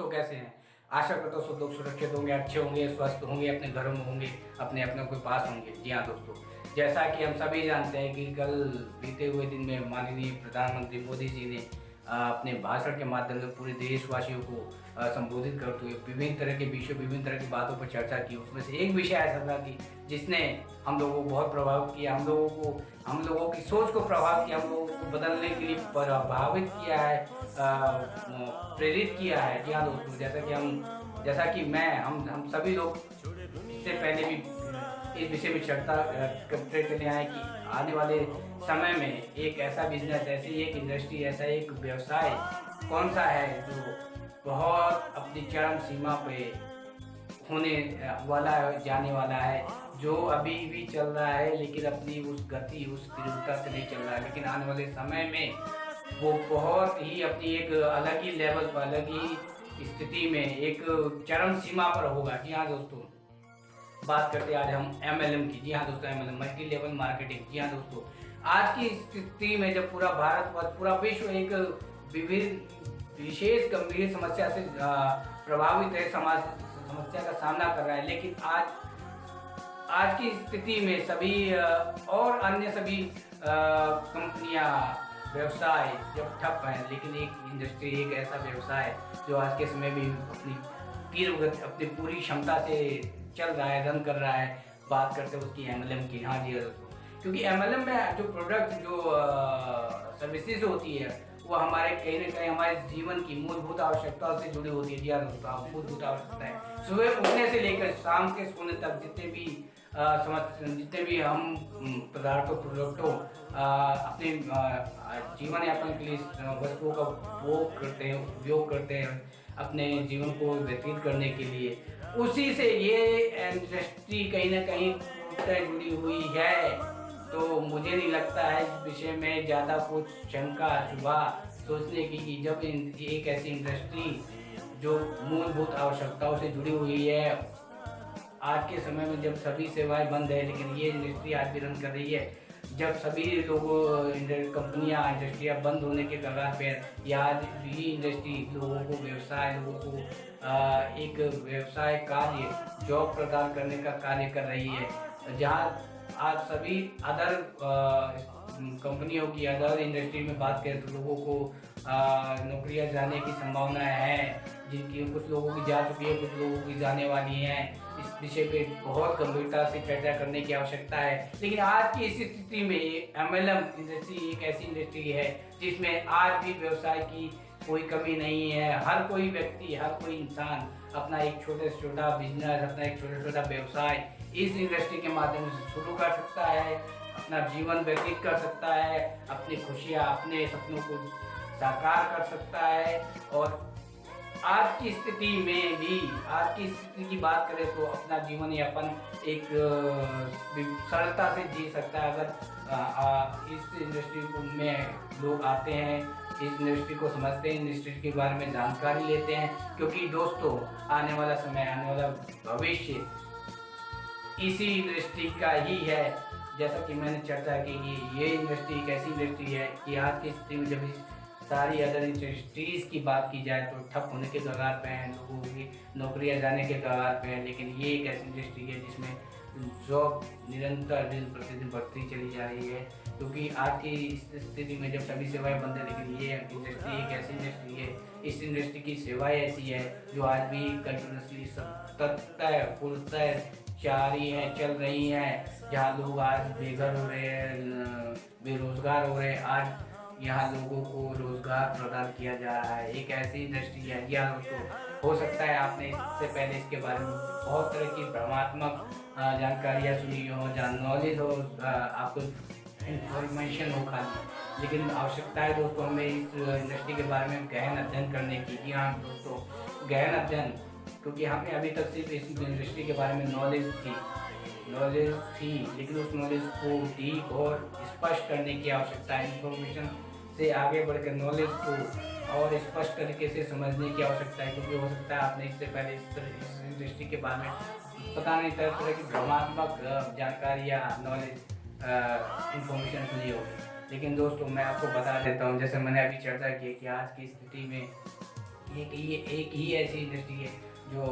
दोस्तों कैसे हैं? आशा करता हूँ सब लोग सुरक्षित होंगे, अच्छे होंगे, स्वस्थ होंगे, अपने घरों में होंगे, अपने अपनों के पास होंगे। जी हाँ दोस्तों, जैसा कि हम सभी जानते हैं कि कल बीते हुए दिन में माननीय प्रधानमंत्री मोदी जी ने अपने भाषण के माध्यम से पूरे देशवासियों को संबोधित करते हुए विभिन्न तरह के विषयों, विभिन्न तरह की बातों पर चर्चा की। उसमें से एक विषय ऐसा था कि जिसने हम लोगों को बहुत प्रभावित किया, हम लोगों की सोच को प्रभावित किया, हम लोगों को बदलने के लिए प्रभावित किया है, प्रेरित किया है। जी हाँ दोस्तों, जैसा कि मैं हम सभी लोग इससे पहले भी इस विषय में चर्चा करते चले आए कि आने वाले समय में एक ऐसा बिजनेस, ऐसी एक इंडस्ट्री, ऐसा एक व्यवसाय कौन सा है जो बहुत अपनी चरम सीमा पे होने वाला है, जाने वाला है, जो अभी भी चल रहा है लेकिन अपनी उस गति, उस तीव्रता से नहीं चल रहा है, लेकिन आने वाले समय में वो बहुत ही अपनी एक अलग ही लेवल पर, अलग ही स्थिति में, एक चरम सीमा पर होगा। जी हाँ दोस्तों, बात करते हैं आज हम एमएलएम की। जी हाँ दोस्तों, एमएलएम मल्टी लेवल मार्केटिंग। जी हाँ दोस्तों, आज की स्थिति में जब पूरा भारत और पूरा विश्व एक विभिन्न विशेष गंभीर समस्या से प्रभावित है, समस्या का सामना कर रहा है, लेकिन आज की स्थिति में सभी और अन्य सभी कंपनियां, व्यवसाय जब ठप हैं, लेकिन एक इंडस्ट्री, एक ऐसा व्यवसाय जो आज के समय में अपनी तीव्र गति, अपनी पूरी क्षमता से चल रहा है, रन कर रहा है। बात करते हैं उसकी एमएलएम की। हाँ जी दोस्तों, क्योंकि एमएलएम में जो प्रोडक्ट, जो सर्विसेज होती है, वो हमारे कहीं ना कहीं हमारे जीवन की मूलभूत आवश्यकताओं से जुड़ी होती है। जी हाँ दोस्तों, मूलभूत आवश्यकताएं सुबह उठने से लेकर शाम के सोने तक जितने भी हम पदार्थों, प्रोडक्टों, अपने जीवन यापन के लिए वस्तुओं का उपयोग करते हैं अपने जीवन को व्यतीत करने के लिए, उसी से ये इंडस्ट्री कहीं ना कहीं जुड़ी हुई है। तो मुझे नहीं लगता है इस विषय में ज़्यादा कुछ शंका, शुबा सोचने की, कि जब एक ऐसी इंडस्ट्री जो मूलभूत आवश्यकताओं से जुड़ी हुई है, आज के समय में जब सभी सेवाएं बंद है, लेकिन ये इंडस्ट्री आज भी रन कर रही है, जब सभी लोगों कंपनियां, इंडस्ट्रियां बंद होने के कगार पे, या आज ये इंडस्ट्री लोगों को व्यवसाय, लोगों को एक व्यवसाय कार्य, जॉब प्रदान करने का कार्य कर रही है। जहाँ आज सभी अदर कंपनियों की, अदर इंडस्ट्री में बात करें तो लोगों को नौकरियां जाने की संभावना है, जिनकी कुछ लोगों की जा चुकी है, कुछ लोगों की जाने वाली हैं। इस विषय पे बहुत गंभीरता से चर्चा करने की आवश्यकता है। लेकिन आज की इस स्थिति में एमएलएम इंडस्ट्री एक ऐसी इंडस्ट्री है जिसमें आज भी व्यवसाय की कोई कमी नहीं है। हर कोई व्यक्ति, हर कोई इंसान अपना एक छोटे से छोटा बिजनेस, अपना एक छोटा से छोटा व्यवसाय इस इंडस्ट्री के माध्यम से शुरू कर सकता है, अपना जीवन व्यतीत कर सकता है, अपनी खुशियाँ, अपने सपनों को साकार कर सकता है। और आज की स्थिति में भी, आज की स्थिति की बात करें तो अपना जीवन यापन एक सरलता से जी सकता है, अगर इस इंडस्ट्री में लोग आते हैं, इस इंडस्ट्री को समझते हैं, इंडस्ट्री के बारे में जानकारी लेते हैं। क्योंकि दोस्तों, आने वाला समय, आने वाला भविष्य इसी इंडस्ट्री का ही है। जैसा कि मैंने चर्चा की कि ये इंडस्ट्री एक ऐसी इंडस्ट्री है कि आज की स्थिति में जब सारी अदर इंडस्ट्रीज की बात की जाए तो ठप होने के कगार पे हैं, लोगों की नौकरियां जाने के कगार पे हैं, लेकिन ये एक ऐसी इंडस्ट्री है जिसमें जॉब निरंतर दिन प्रतिदिन बढ़ती चली जा रही है। क्योंकि आज की स्थिति में जब सभी सेवाएं बंद है, लेकिन ये इंडस्ट्री एक ऐसी इंडस्ट्री है, इस इंडस्ट्री की सेवाएं ऐसी है जो आज भी कंटिन्यूसली सतत जारी हैं, चल रही हैं। जहाँ लोग आज बेघर हो रहे हैं, बेरोजगार हो रहे हैं, आज यहाँ लोगों को रोजगार प्रदान किया जा रहा है। एक ऐसी इंडस्ट्री है। या दोस्तों, हो सकता है आपने इससे पहले इसके बारे में बहुत तरह की भ्रमात्मक जानकारियाँ सुनी हो, जहाँ नॉलेज हो, आपको इंफॉर्मेशन हो खाली, लेकिन आवश्यकता है दोस्तों हमें इस इंडस्ट्री के बारे में गहन अध्ययन करने की। जी हाँ दोस्तों, गहन अध्ययन, क्योंकि हमें अभी तक सिर्फ इस इंडस्ट्री के बारे में नॉलेज थी, लेकिन उस नॉलेज को डीप और स्पष्ट करने की आवश्यकता है। इंफॉर्मेशन से आगे बढ़कर नॉलेज को और स्पष्ट तरीके से समझने की आवश्यकता है। क्योंकि हो सकता है आपने इससे पहले इस इंडस्ट्री के बारे में पता नहीं तरह तरह की भ्रमात्मक जानकारी या नॉलेज, इंफॉर्मेशन सुनी हो। लेकिन दोस्तों, मैं आपको बता देता हूँ, जैसे मैंने अभी चर्चा की कि आज की स्थिति में एक ही ऐसी इंडस्ट्री है जो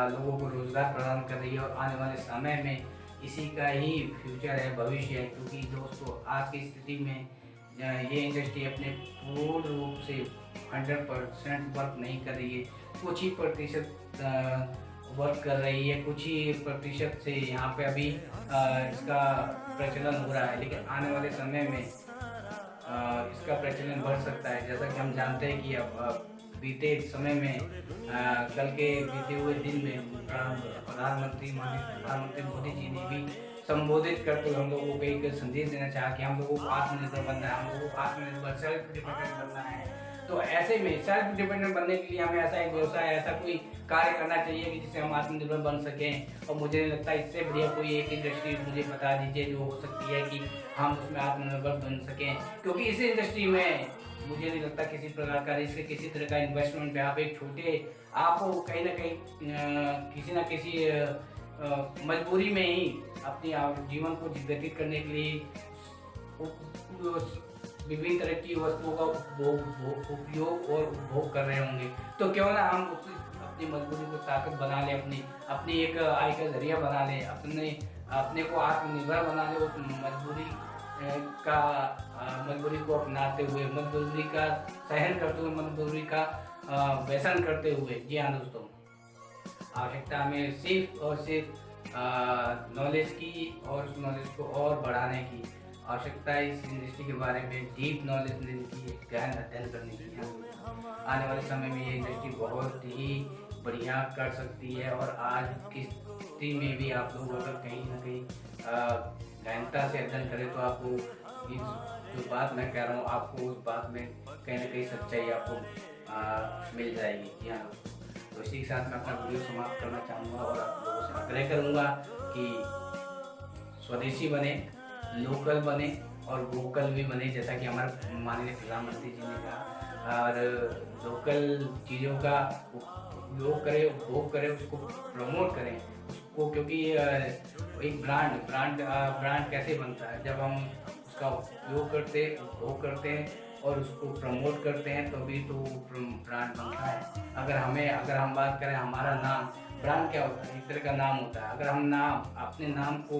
लोगों को रोज़गार प्रदान कर रही है और आने वाले समय में इसी का ही फ्यूचर है, भविष्य है। क्योंकि दोस्तों आज की स्थिति में ये इंडस्ट्री अपने पूर्ण रूप से 100% वर्क नहीं कर रही है, कुछ ही प्रतिशत वर्क कर रही है, कुछ ही प्रतिशत से यहाँ पे अभी इसका प्रचलन हो रहा है। लेकिन आने वाले समय में इसका प्रचलन बढ़ सकता है। जैसा कि हम जानते हैं कि अब बीते समय में कल के बीते हुए दिन में प्रधानमंत्री माननीय प्रधानमंत्री मोदी जी ने भी संबोधित करते हुए हम लोगों को एक संदेश देना चाहा कि हम लोगों को आत्मनिर्भर बनना है, हम लोगों को आत्मनिर्भर सेल्फ डिपेंडेंट बनना है। तो ऐसे में सेल्फ डिपेंडेंट बनने के लिए हमें ऐसा एक व्यवसाय, ऐसा कोई कार्य करना चाहिए कि जिससे हम आत्मनिर्भर बन सकें। और मुझे नहीं लगता इससे बढ़िया कोई एक इंडस्ट्री मुझे बता दीजिए जो हो सकती है कि हम उसमें आत्मनिर्भर बन सकें। क्योंकि इस इंडस्ट्री में मुझे नहीं लगता किसी प्रकार का रिस्क, किसी तरह का इन्वेस्टमेंट पे आप एक छोटे, आपको कहीं ना कहीं किसी न किसी मजबूरी में ही अपनी जीवन को व्यतीत करने के लिए विभिन्न तरह की वस्तुओं का उपयोग और उपभोग कर रहे होंगे। तो क्यों ना हम अपनी मजबूरी को ताकत बना लें, अपनी एक आय का जरिया बना लें, अपने को आत्मनिर्भर बना लें, उस मजबूरी को अपनाते हुए, मजबूरी का सहन करते हुए, मजबूरी का व्यसन करते हुए। जी हाँ दोस्तों, आवश्यकता हमें सिर्फ और सिर्फ नॉलेज की और उस नॉलेज को और बढ़ाने की आवश्यकता है। इस इंडस्ट्री के बारे में डीप नॉलेज लेने की, गहन अध्ययन करने की। आने वाले समय में ये इंडस्ट्री बहुत ही बढ़िया कर सकती है और आज की स्थिति में भी आप लोग अगर कहीं ना कहीं गहनता से अध्ययन करें तो आपको इस जो बात मैं कह रहा हूँ, आपको उस बात में कहीं ना कहीं सच्चाई आपको मिल जाएगी। जी हाँ दोस्तों, तो इसी के साथ मैं अपना वीडियो समाप्त करना चाहूँगा और आप लोगों से आग्रह करूँगा कि स्वदेशी बने, लोकल बने और वोकल भी बने, जैसा कि हमारे माननीय प्रधानमंत्री जी ने कहा। और लोकल चीज़ों का उपयोग करें, उपभोग करें, उसको प्रमोट करें उसको। क्योंकि एक ब्रांड कैसे बनता है, जब हम उसका उपयोग करते, उपभोग करते हैं और उसको प्रमोट करते हैं तभी तो ब्रांड बनता है। अगर हम बात करें, हमारा नाम, ब्रांड क्या होता है, एक तरह का नाम होता है। अगर हम अपने नाम को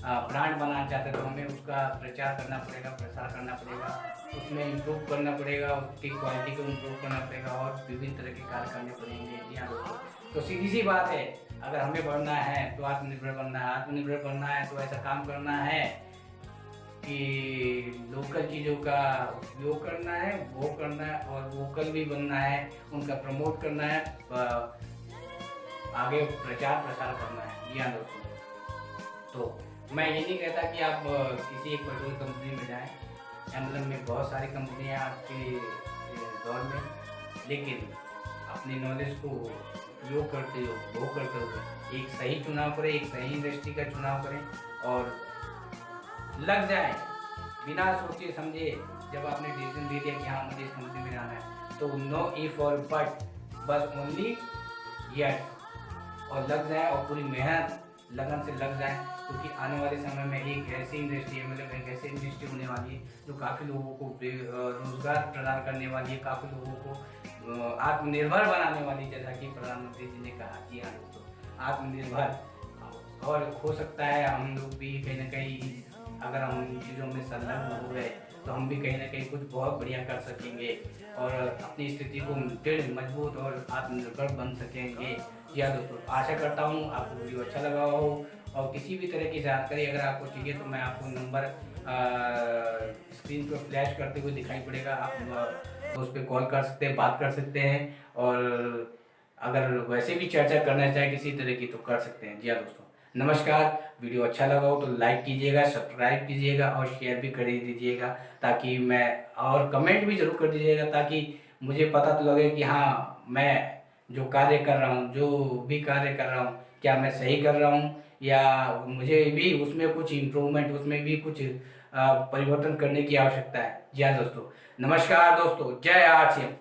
ब्रांड बनाना चाहते हैं तो हमें उसका प्रचार करना पड़ेगा, प्रसार करना पड़ेगा, उसमें इम्प्रूव करना पड़ेगा, उसकी क्वालिटी को इम्प्रूव करना पड़ेगा और विभिन्न तरह के कार्य करने पड़ेंगे। जी हाँ दोस्तों, तो सीधी सी बात है, अगर हमें बढ़ना है तो आत्मनिर्भर बनना है, आत्मनिर्भर बनना है तो ऐसा काम करना है कि लोकल चीज़ों का उपयोग करना है, वो करना है और वोकल भी बनना है, उनका प्रमोट करना है, आगे प्रचार प्रसार करना है। जी हाँ दोस्तों, तो मैं ये नहीं कहता कि आप किसी एक पेट्रोल कंपनी में जाएं, एम्बलम में बहुत सारी कंपनियां आज के दौर में, लेकिन अपनी नॉलेज को उपयोग करते हुए, उपभोग करते हुए एक सही चुनाव करें, एक सही इंडस्ट्री का चुनाव करें और लग जाए बिना सोचे समझे। जब आपने डिसीजन दे दिया कि हाँ मुझे इस कंपनी में जाना है, तो नो इफ और बट, बस ओनली यस, और लग जाए और पूरी मेहनत लगन से लग जाए। क्योंकि आने वाले समय में एक ऐसी इंडस्ट्री है, मतलब एक ऐसी इंडस्ट्री होने वाली है जो काफ़ी लोगों को रोजगार प्रदान करने वाली है, काफ़ी लोगों को आत्मनिर्भर बनाने वाली है, जैसा कि प्रधानमंत्री जी ने कहा। कि हाँ दोस्तों, आत्मनिर्भर, और हो सकता है हम लोग भी कहीं ना कहीं अगर हम इन चीज़ों में संलग्न हो गए तो हम भी कहीं ना कहीं कुछ बहुत बढ़िया कर सकेंगे और अपनी स्थिति को दृढ़, मजबूत और आत्मनिर्भर बन सकेंगे। जी हाँ दोस्तों, आशा करता हूँ आपको वीडियो अच्छा लगा हो और किसी भी तरह की जानकारी अगर आपको चाहिए तो मैं आपको नंबर स्क्रीन पर फ्लैश करते हुए दिखाई पड़ेगा, आप उस पर कॉल कर सकते हैं, बात कर सकते हैं और अगर वैसे भी चर्चा करना चाहे किसी तरह की तो कर सकते हैं। जी हाँ दोस्तों, नमस्कार। वीडियो अच्छा लगा हो तो लाइक कीजिएगा, सब्सक्राइब कीजिएगा और शेयर भी कर दीजिएगा, ताकि मैं, और कमेंट भी ज़रूर कर दीजिएगा ताकि मुझे पता तो लगे कि हाँ मैं जो कार्य कर रहा हूँ, जो भी कार्य कर रहा हूँ, क्या मैं सही कर रहा हूँ या मुझे भी उसमें कुछ इम्प्रूवमेंट, उसमें भी कुछ परिवर्तन करने की आवश्यकता है। जी हाँ दोस्तों, नमस्कार दोस्तों, जय आर सी एम।